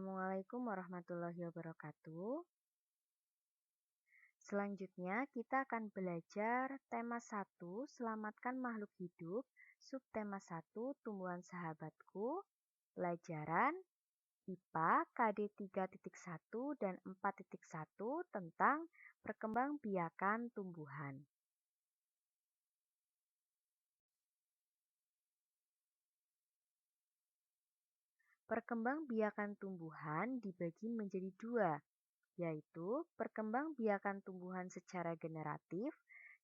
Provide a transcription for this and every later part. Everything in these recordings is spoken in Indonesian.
Assalamualaikum warahmatullahi wabarakatuh. Selanjutnya kita akan belajar tema 1, Selamatkan Makhluk Hidup, subtema 1, Tumbuhan Sahabatku, pelajaran IPA KD 3.1 dan 4.1 tentang perkembangbiakan tumbuhan. Perkembangbiakan tumbuhan dibagi menjadi dua, yaitu perkembangbiakan tumbuhan secara generatif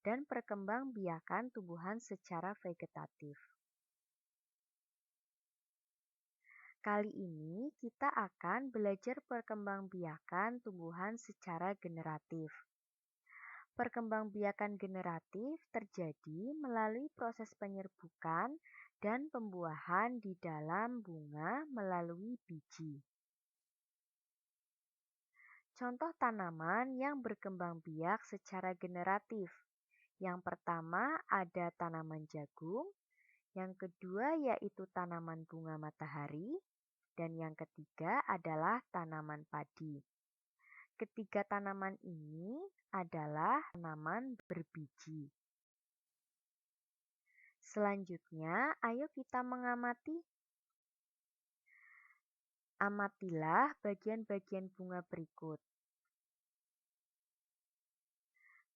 dan perkembangbiakan tumbuhan secara vegetatif. Kali ini kita akan belajar perkembangbiakan tumbuhan secara generatif. Perkembangbiakan generatif terjadi melalui proses penyerbukan dan pembuahan di dalam bunga melalui biji. Contoh tanaman yang berkembang biak secara generatif. Yang pertama ada tanaman jagung, yang kedua yaitu tanaman bunga matahari, dan yang ketiga adalah tanaman padi. Ketiga tanaman ini adalah tanaman berbiji. Selanjutnya, ayo kita mengamati. Amatilah bagian-bagian bunga berikut.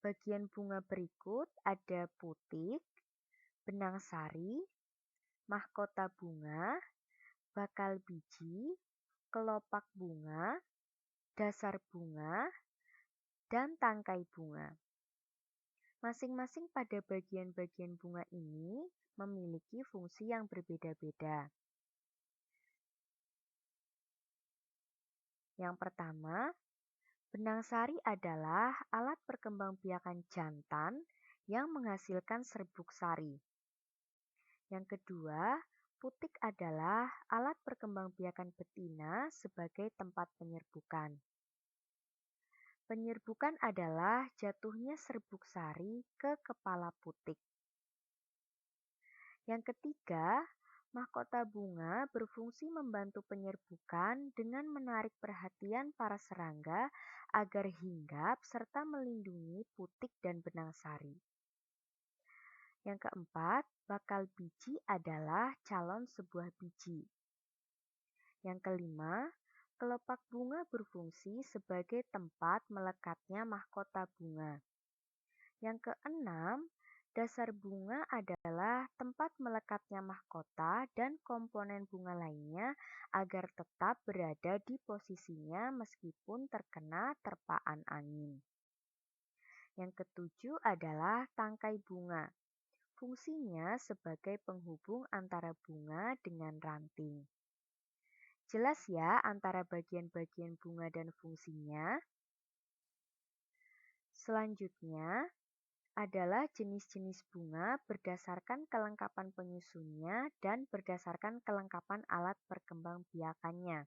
Bagian bunga berikut ada putik, benang sari, mahkota bunga, bakal biji, kelopak bunga, dasar bunga, dan tangkai bunga. Masing-masing pada bagian-bagian bunga ini memiliki fungsi yang berbeda-beda. Yang pertama, benang sari adalah alat perkembangbiakan jantan yang menghasilkan serbuk sari. Yang kedua, putik adalah alat perkembangbiakan betina sebagai tempat penyerbukan. Penyerbukan adalah jatuhnya serbuk sari ke kepala putik. Yang ketiga, mahkota bunga berfungsi membantu penyerbukan dengan menarik perhatian para serangga agar hinggap serta melindungi putik dan benang sari. Yang keempat, bakal biji adalah calon sebuah biji. Yang kelima, kelopak bunga berfungsi sebagai tempat melekatnya mahkota bunga. Yang keenam, dasar bunga adalah tempat melekatnya mahkota dan komponen bunga lainnya agar tetap berada di posisinya meskipun terkena terpaan angin. Yang ketujuh adalah tangkai bunga. Fungsinya sebagai penghubung antara bunga dengan ranting. Jelas ya antara bagian-bagian bunga dan fungsinya? Selanjutnya adalah jenis-jenis bunga berdasarkan kelengkapan penyusunnya dan berdasarkan kelengkapan alat perkembangbiakannya.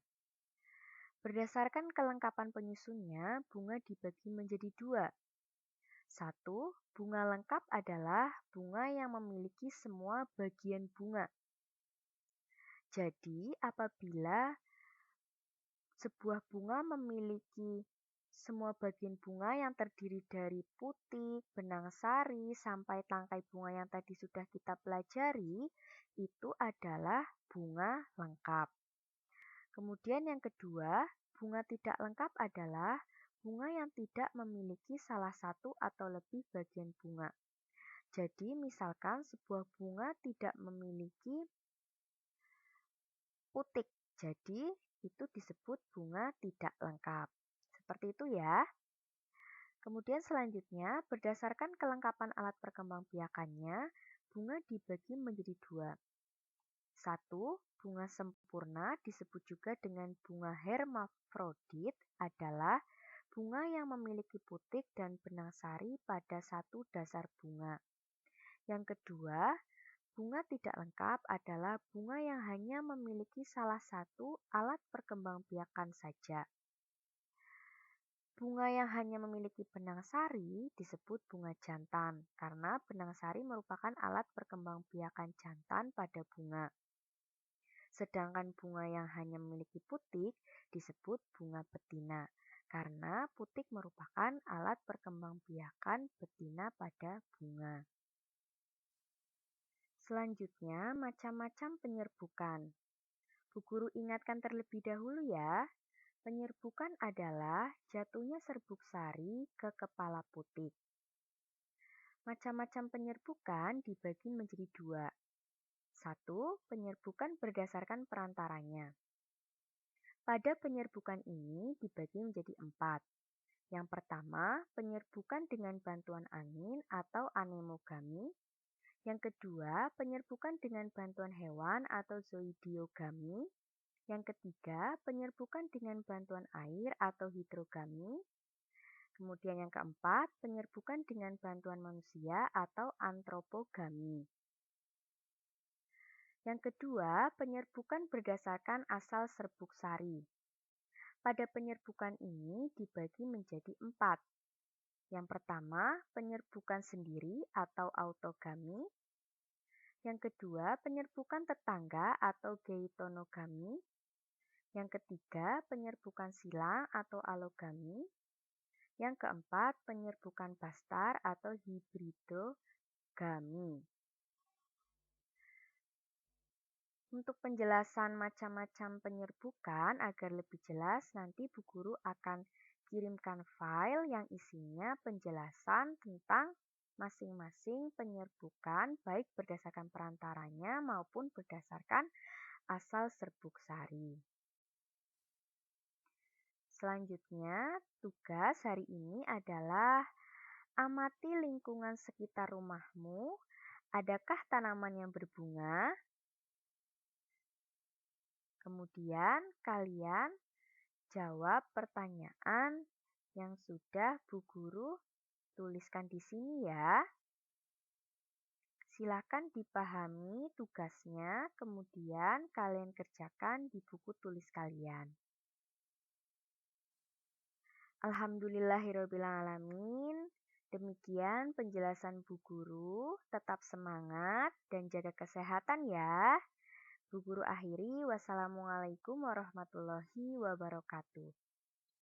Berdasarkan kelengkapan penyusunnya, bunga dibagi menjadi dua. 1. Bunga lengkap adalah bunga yang memiliki semua bagian bunga. Jadi, apabila sebuah bunga memiliki semua bagian bunga yang terdiri dari putik, benang sari, sampai tangkai bunga yang tadi sudah kita pelajari, itu adalah bunga lengkap. Kemudian yang kedua, bunga tidak lengkap adalah bunga yang tidak memiliki salah satu atau lebih bagian bunga. Jadi misalkan sebuah bunga tidak memiliki putik, jadi itu disebut bunga tidak lengkap. Seperti itu ya. Kemudian selanjutnya, berdasarkan kelengkapan alat perkembangbiakannya, bunga dibagi menjadi dua. 1. Bunga sempurna disebut juga dengan bunga hermafrodit adalah bunga yang memiliki putik dan benang sari pada satu dasar bunga. Yang kedua, bunga tidak lengkap adalah bunga yang hanya memiliki salah satu alat perkembangbiakan saja. Bunga yang hanya memiliki benang sari disebut bunga jantan karena benang sari merupakan alat perkembangbiakan jantan pada bunga. Sedangkan bunga yang hanya memiliki putik disebut bunga betina, karena putik merupakan alat perkembangbiakan betina pada bunga. Selanjutnya, macam-macam penyerbukan. Bu Guru ingatkan terlebih dahulu ya, penyerbukan adalah jatuhnya serbuk sari ke kepala putik. Macam-macam penyerbukan dibagi menjadi dua. Satu, penyerbukan berdasarkan perantaranya. Pada penyerbukan ini dibagi menjadi empat. Yang pertama, penyerbukan dengan bantuan angin atau anemogami. Yang kedua, penyerbukan dengan bantuan hewan atau zoidiogami. Yang ketiga, penyerbukan dengan bantuan air atau hidrogami. Kemudian yang keempat, penyerbukan dengan bantuan manusia atau antropogami. Yang kedua, penyerbukan berdasarkan asal serbuk sari. Pada penyerbukan ini dibagi menjadi empat. Yang pertama, penyerbukan sendiri atau autogami. Yang kedua, penyerbukan tetangga atau geitonogami. Yang ketiga, penyerbukan silang atau alogami. Yang keempat, penyerbukan bastar atau hibridogami. Untuk penjelasan macam-macam penyerbukan agar lebih jelas, nanti Bu Guru akan kirimkan file yang isinya penjelasan tentang masing-masing penyerbukan, baik berdasarkan perantaranya maupun berdasarkan asal serbuk sari. Selanjutnya, tugas hari ini adalah amati lingkungan sekitar rumahmu. Adakah tanaman yang berbunga? Kemudian kalian jawab pertanyaan yang sudah Bu Guru tuliskan di sini ya. Silakan dipahami tugasnya, kemudian kalian kerjakan di buku tulis kalian. Alhamdulillahirrabbilalamin. Demikian penjelasan Bu Guru. Tetap semangat dan jaga kesehatan ya. Bu Guru akhiri, wassalamualaikum warahmatullahi wabarakatuh.